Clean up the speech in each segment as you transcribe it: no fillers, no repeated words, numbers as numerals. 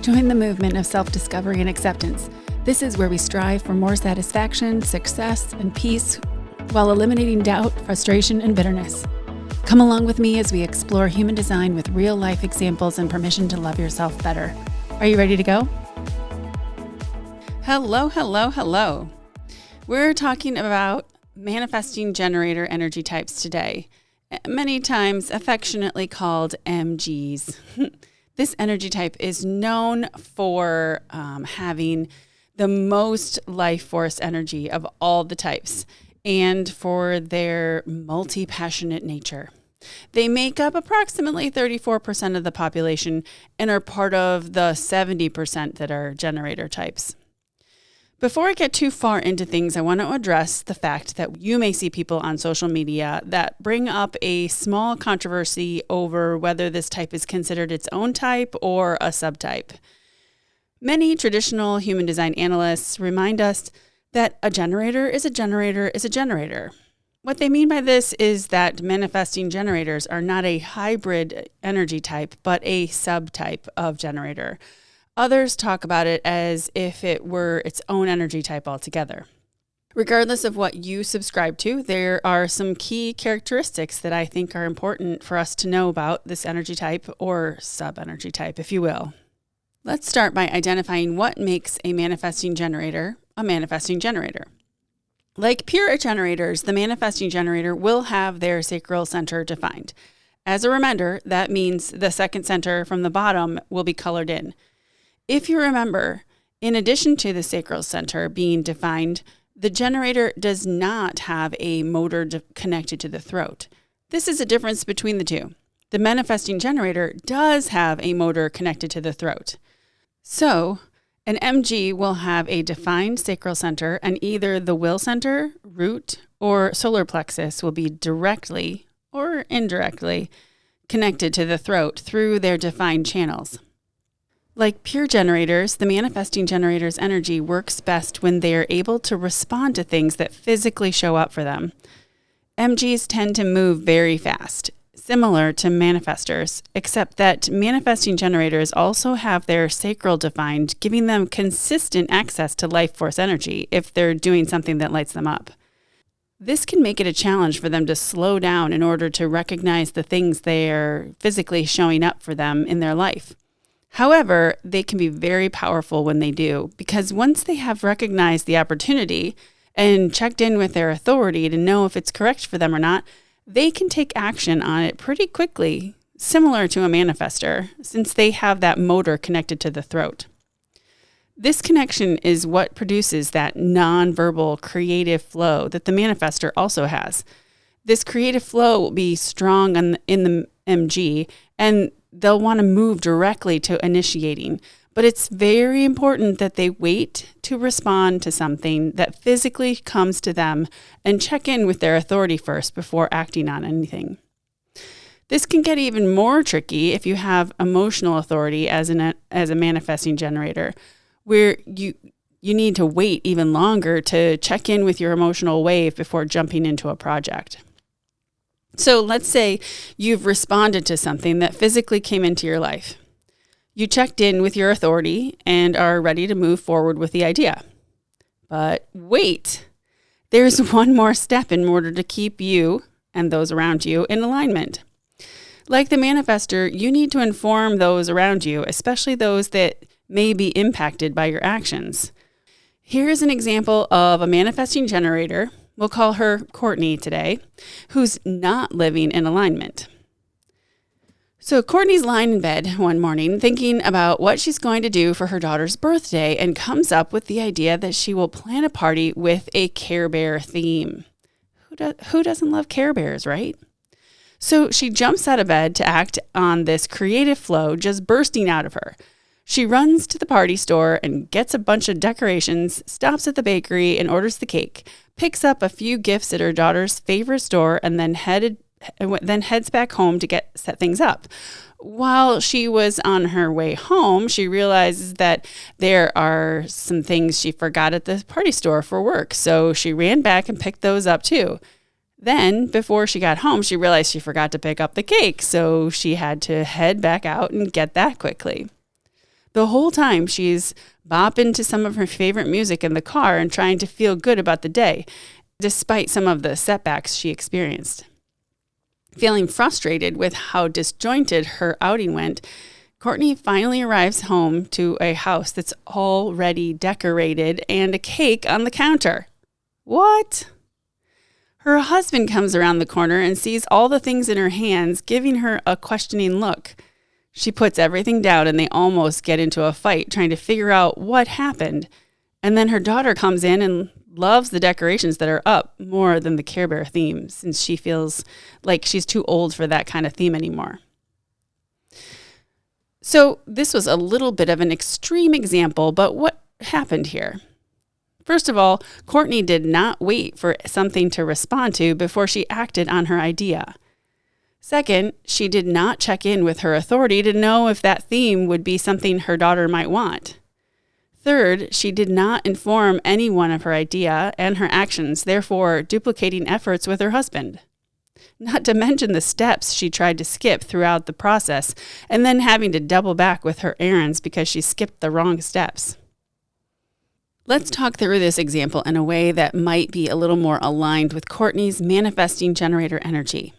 Join the movement of self-discovery and acceptance. This is where we strive for more satisfaction, success, and peace while eliminating doubt, frustration, and bitterness. Come along with me as we explore human design with real-life examples and permission to love yourself better. Are you ready to go? Hello, hello, hello. We're talking about manifesting generator energy types today, many times affectionately called MGs. This energy type is known for having the most life force energy of all the types and for their multi-passionate nature. They make up approximately 34% of the population and are part of the 70% that are generator types. Before I get too far into things, I want to address the fact that you may see people on social media that bring up a small controversy over whether this type is considered its own type or a subtype. Many traditional human design analysts remind us that a generator is a generator is a generator. What they mean by this is that manifesting generators are not a hybrid energy type, but a subtype of generator. Others talk about it as if it were its own energy type altogether. Regardless of what you subscribe to, there are some key characteristics that I think are important for us to know about this energy type or sub-energy type, if you will. Let's start by identifying what makes a manifesting generator a manifesting generator. Like pure generators, the manifesting generator will have their sacral center defined. As a reminder, that means the second center from the bottom will be colored in. If you remember, in addition to the sacral center being defined, the generator does not have a motor connected to the throat. This is a difference between the two. The manifesting generator does have a motor connected to the throat. So, an MG will have a defined sacral center, and either the will center, root, or solar plexus will be directly or indirectly connected to the throat through their defined channels. Like pure generators, the manifesting generator's energy works best when they are able to respond to things that physically show up for them. MGs tend to move very fast, similar to manifestors, except that manifesting generators also have their sacral defined, giving them consistent access to life force energy if they're doing something that lights them up. This can make it a challenge for them to slow down in order to recognize the things they are physically showing up for them in their life. However, they can be very powerful when they do, because once they have recognized the opportunity and checked in with their authority to know if it's correct for them or not, they can take action on it pretty quickly, similar to a manifestor, since they have that motor connected to the throat. This connection is what produces that nonverbal creative flow that the manifestor also has. This creative flow will be strong in the MG, and they'll want to move directly to initiating. But it's very important that they wait to respond to something that physically comes to them and check in with their authority first before acting on anything. This can get even more tricky if you have emotional authority as a manifesting generator, where you need to wait even longer to check in with your emotional wave before jumping into a project. So let's say you've responded to something that physically came into your life. You checked in with your authority and are ready to move forward with the idea. But wait, there's one more step in order to keep you and those around you in alignment. Like the manifestor, you need to inform those around you, especially those that may be impacted by your actions. Here's an example of a manifesting generator. We'll call her Courtney today, who's not living in alignment. So Courtney's lying in bed one morning thinking about what she's going to do for her daughter's birthday and comes up with the idea that she will plan a party with a Care Bear theme. Who doesn't love Care Bears, right? So she jumps out of bed to act on this creative flow just bursting out of her. She runs to the party store and gets a bunch of decorations, stops at the bakery and orders the cake, picks up a few gifts at her daughter's favorite store, and then heads back home to set things up. While she was on her way home, she realizes that there are some things she forgot at the party store for work, so she ran back and picked those up too. Then, before she got home, she realized she forgot to pick up the cake, so she had to head back out and get that quickly. The whole time she's bopping to some of her favorite music in the car and trying to feel good about the day, despite some of the setbacks she experienced. Feeling frustrated with how disjointed her outing went, Courtney finally arrives home to a house that's already decorated and a cake on the counter. What? Her husband comes around the corner and sees all the things in her hands, giving her a questioning look. She puts everything down and they almost get into a fight trying to figure out what happened. And then her daughter comes in and loves the decorations that are up more than the Care Bear theme, since she feels like she's too old for that kind of theme anymore. So this was a little bit of an extreme example, but what happened here? First of all, Courtney did not wait for something to respond to before she acted on her idea. Second, she did not check in with her authority to know if that theme would be something her daughter might want. Third, she did not inform anyone of her idea and her actions, therefore duplicating efforts with her husband. Not to mention the steps she tried to skip throughout the process, and then having to double back with her errands because she skipped the wrong steps. Let's talk through this example in a way that might be a little more aligned with Courtney's manifesting generator energy.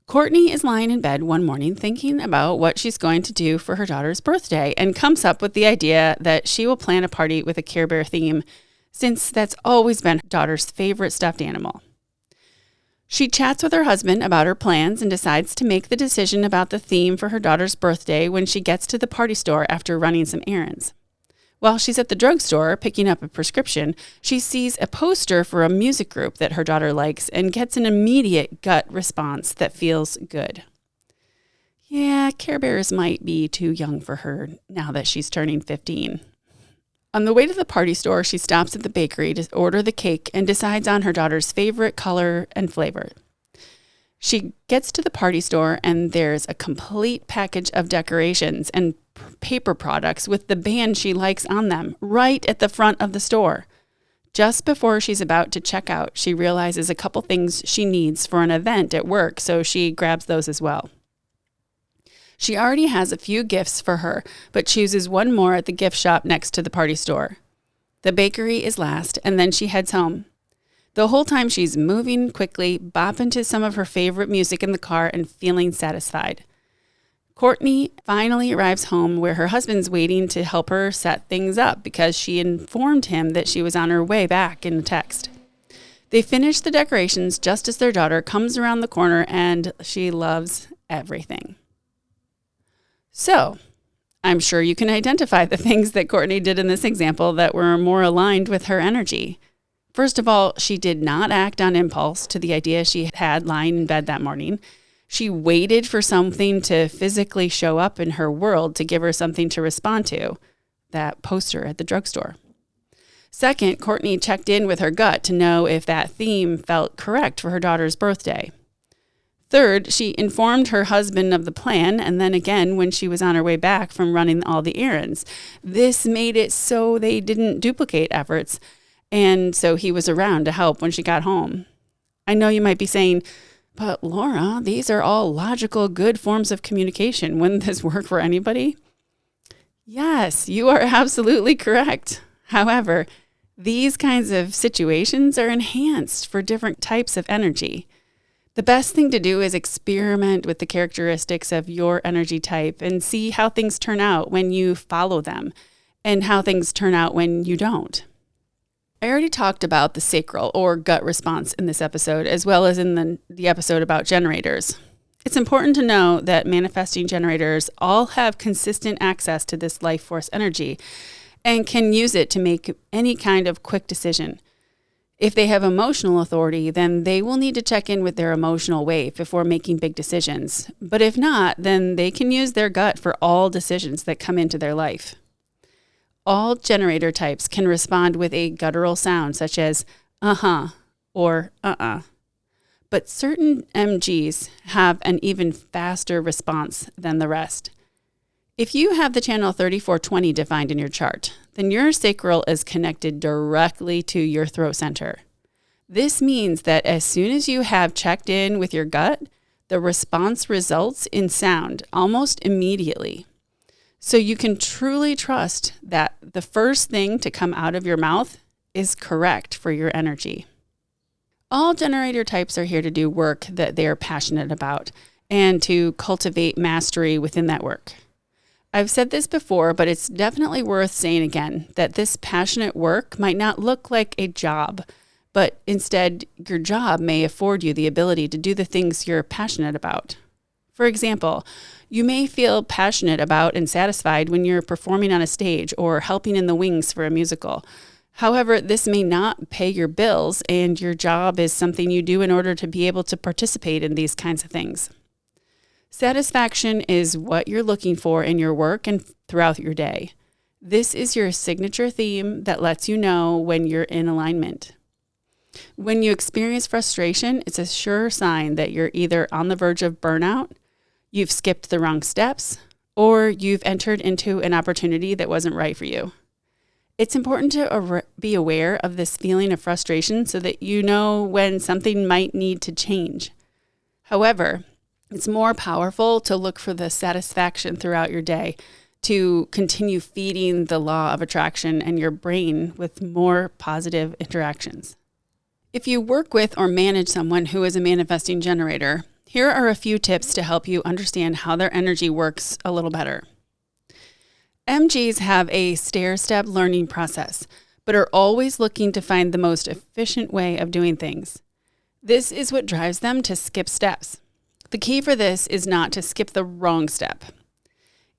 Courtney is lying in bed one morning thinking about what she's going to do for her daughter's birthday and comes up with the idea that she will plan a party with a Care Bear theme, since that's always been her daughter's favorite stuffed animal. She chats with her husband about her plans and decides to make the decision about the theme for her daughter's birthday when she gets to the party store after running some errands. While she's at the drugstore picking up a prescription, she sees a poster for a music group that her daughter likes and gets an immediate gut response that feels good. Yeah, Care Bears might be too young for her now that she's turning 15. On the way to the party store, she stops at the bakery to order the cake and decides on her daughter's favorite color and flavor. She gets to the party store and there's a complete package of decorations and paper products with the band she likes on them right at the front of the store. Just before she's about to check out, she realizes a couple things she needs for an event at work, so she grabs those as well. She already has a few gifts for her, but chooses one more at the gift shop next to the party store. The bakery is last, and then she heads home. The whole time she's moving quickly, bopping to some of her favorite music in the car and feeling satisfied. Courtney finally arrives home where her husband's waiting to help her set things up because she informed him that she was on her way back in the text. They finish the decorations just as their daughter comes around the corner and she loves everything. So, I'm sure you can identify the things that Courtney did in this example that were more aligned with her energy. First of all, she did not act on impulse to the idea she had lying in bed that morning. She waited for something to physically show up in her world to give her something to respond to, that poster at the drugstore. Second, Courtney checked in with her gut to know if that theme felt correct for her daughter's birthday. Third, she informed her husband of the plan, and then again when she was on her way back from running all the errands. This made it so they didn't duplicate efforts, and so he was around to help when she got home. I know you might be saying, but Laura, these are all logical, good forms of communication. Wouldn't this work for anybody? Yes, you are absolutely correct. However, these kinds of situations are enhanced for different types of energy. The best thing to do is experiment with the characteristics of your energy type and see how things turn out when you follow them and how things turn out when you don't. I already talked about the sacral or gut response in this episode, as well as in the episode about generators. It's important to know that manifesting generators all have consistent access to this life force energy and can use it to make any kind of quick decision. If they have emotional authority, then they will need to check in with their emotional wave before making big decisions. But if not, then they can use their gut for all decisions that come into their life. All generator types can respond with a guttural sound such as uh-huh or uh-uh. But certain MGs have an even faster response than the rest. If you have the channel 3420 defined in your chart, then your sacral is connected directly to your throat center. This means that as soon as you have checked in with your gut, the response results in sound almost immediately. so you can truly trust that the first thing to come out of your mouth is correct for your energy. All generator types are here to do work that they are passionate about and to cultivate mastery within that work. I've said this before, but it's definitely worth saying again that this passionate work might not look like a job, but instead your job may afford you the ability to do the things you're passionate about. For example, you may feel passionate about and satisfied when you're performing on a stage or helping in the wings for a musical. However, this may not pay your bills, and your job is something you do in order to be able to participate in these kinds of things. Satisfaction is what you're looking for in your work and throughout your day. This is your signature theme that lets you know when you're in alignment. When you experience frustration, it's a sure sign that you're either on the verge of burnout, you've skipped the wrong steps, or you've entered into an opportunity that wasn't right for you. It's important to be aware of this feeling of frustration so that you know when something might need to change. However, it's more powerful to look for the satisfaction throughout your day, to continue feeding the law of attraction and your brain with more positive interactions. If you work with or manage someone who is a manifesting generator, here are a few tips to help you understand how their energy works a little better. MGs have a stair-step learning process, but are always looking to find the most efficient way of doing things. This is what drives them to skip steps. The key for this is not to skip the wrong step.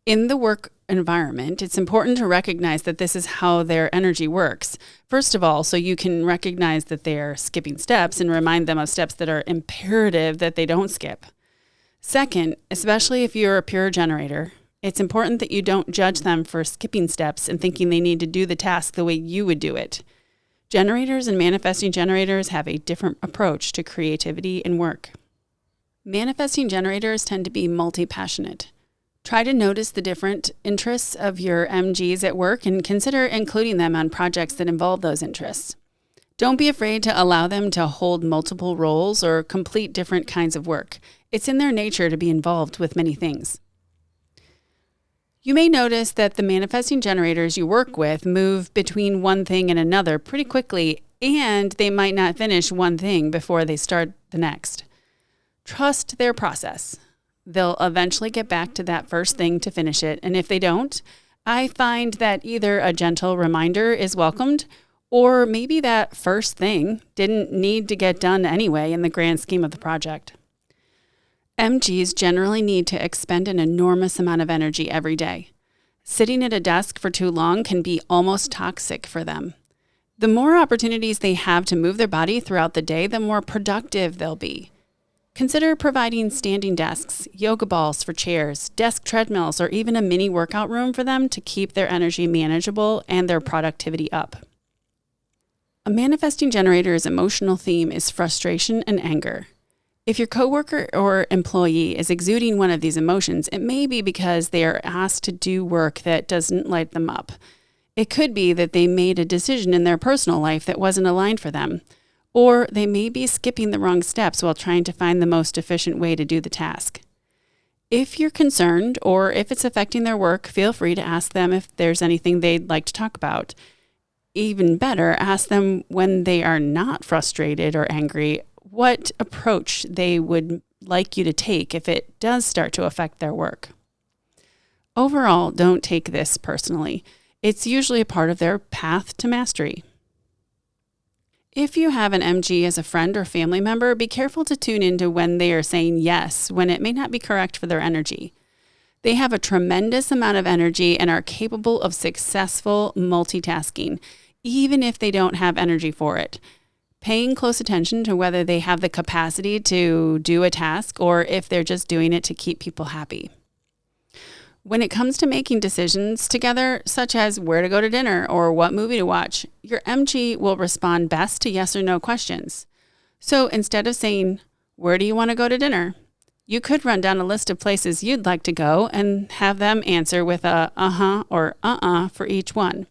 In the work environment, it's important to recognize that this is how their energy works. First of all, so you can recognize that they're skipping steps and remind them of steps that are imperative that they don't skip. Second, especially if you're a pure generator, it's important that you don't judge them for skipping steps and thinking they need to do the task the way you would do it. Generators and manifesting generators have a different approach to creativity and work. Manifesting generators tend to be multi-passionate. Try to notice the different interests of your MGs at work and consider including them on projects that involve those interests. Don't be afraid to allow them to hold multiple roles or complete different kinds of work. It's in their nature to be involved with many things. You may notice that the manifesting generators you work with move between one thing and another pretty quickly, and they might not finish one thing before they start the next. Trust their process. They'll eventually get back to that first thing to finish it, and if they don't, I find that either a gentle reminder is welcomed, or maybe that first thing didn't need to get done anyway in the grand scheme of the project. MGs generally need to expend an enormous amount of energy every day. Sitting at a desk for too long can be almost toxic for them. The more opportunities they have to move their body throughout the day, the more productive they'll be. Consider providing standing desks, yoga balls for chairs, desk treadmills, or even a mini workout room for them to keep their energy manageable and their productivity up. A manifesting generator's emotional theme is frustration and anger. If your coworker or employee is exuding one of these emotions, it may be because they are asked to do work that doesn't light them up. It could be that they made a decision in their personal life that wasn't aligned for them, or they may be skipping the wrong steps while trying to find the most efficient way to do the task. If you're concerned or if it's affecting their work, feel free to ask them if there's anything they'd like to talk about. Even better, ask them when they are not frustrated or angry, what approach they would like you to take if it does start to affect their work. Overall, don't take this personally. It's usually a part of their path to mastery. If you have an MG as a friend or family member, be careful to tune into when they are saying yes, when it may not be correct for their energy. They have a tremendous amount of energy and are capable of successful multitasking, even if they don't have energy for it. Paying close attention to whether they have the capacity to do a task or if they're just doing it to keep people happy. When it comes to making decisions together, such as where to go to dinner or what movie to watch, your MG will respond best to yes or no questions. So instead of saying, "Where do you want to go to dinner?" you could run down a list of places you'd like to go and have them answer with a uh-huh or uh-uh for each one.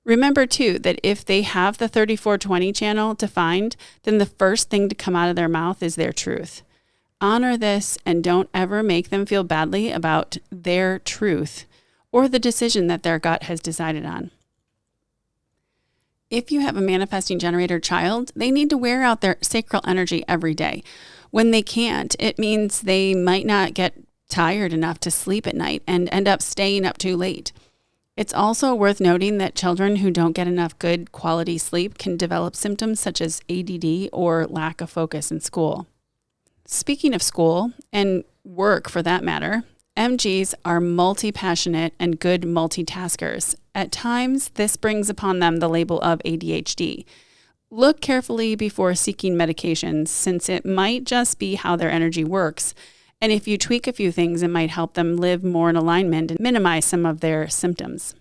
Remember, too, that if they have the 3420 channel defined, then the first thing to come out of their mouth is their truth. Honor this and don't ever make them feel badly about their truth or the decision that their gut has decided on. If you have a manifesting generator child, they need to wear out their sacral energy every day. When they can't, it means they might not get tired enough to sleep at night and end up staying up too late. It's also worth noting that children who don't get enough good quality sleep can develop symptoms such as ADD or lack of focus in school. Speaking of school, and work for that matter, MGs are multi-passionate and good multitaskers. At times, this brings upon them the label of ADHD. Look carefully before seeking medications, since it might just be how their energy works. And if you tweak a few things, it might help them live more in alignment and minimize some of their symptoms.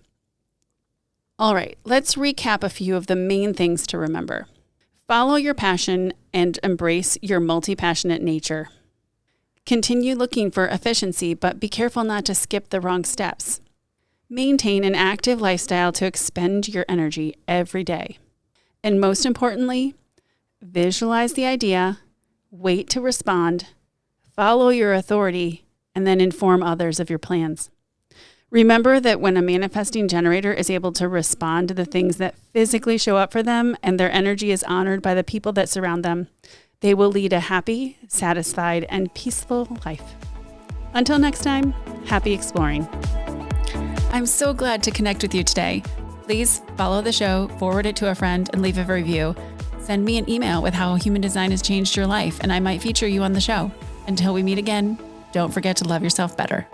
All right, let's recap a few of the main things to remember. Follow your passion and embrace your multi-passionate nature. Continue looking for efficiency, but be careful not to skip the wrong steps. Maintain an active lifestyle to expend your energy every day. And most importantly, visualize the idea, wait to respond, follow your authority, and then inform others of your plans. Remember that when a manifesting generator is able to respond to the things that physically show up for them and their energy is honored by the people that surround them, they will lead a happy, satisfied, and peaceful life. Until next time, happy exploring. I'm so glad to connect with you today. Please follow the show, forward it to a friend, and leave a review. Send me an email with how human design has changed your life, and I might feature you on the show. Until we meet again, don't forget to love yourself better.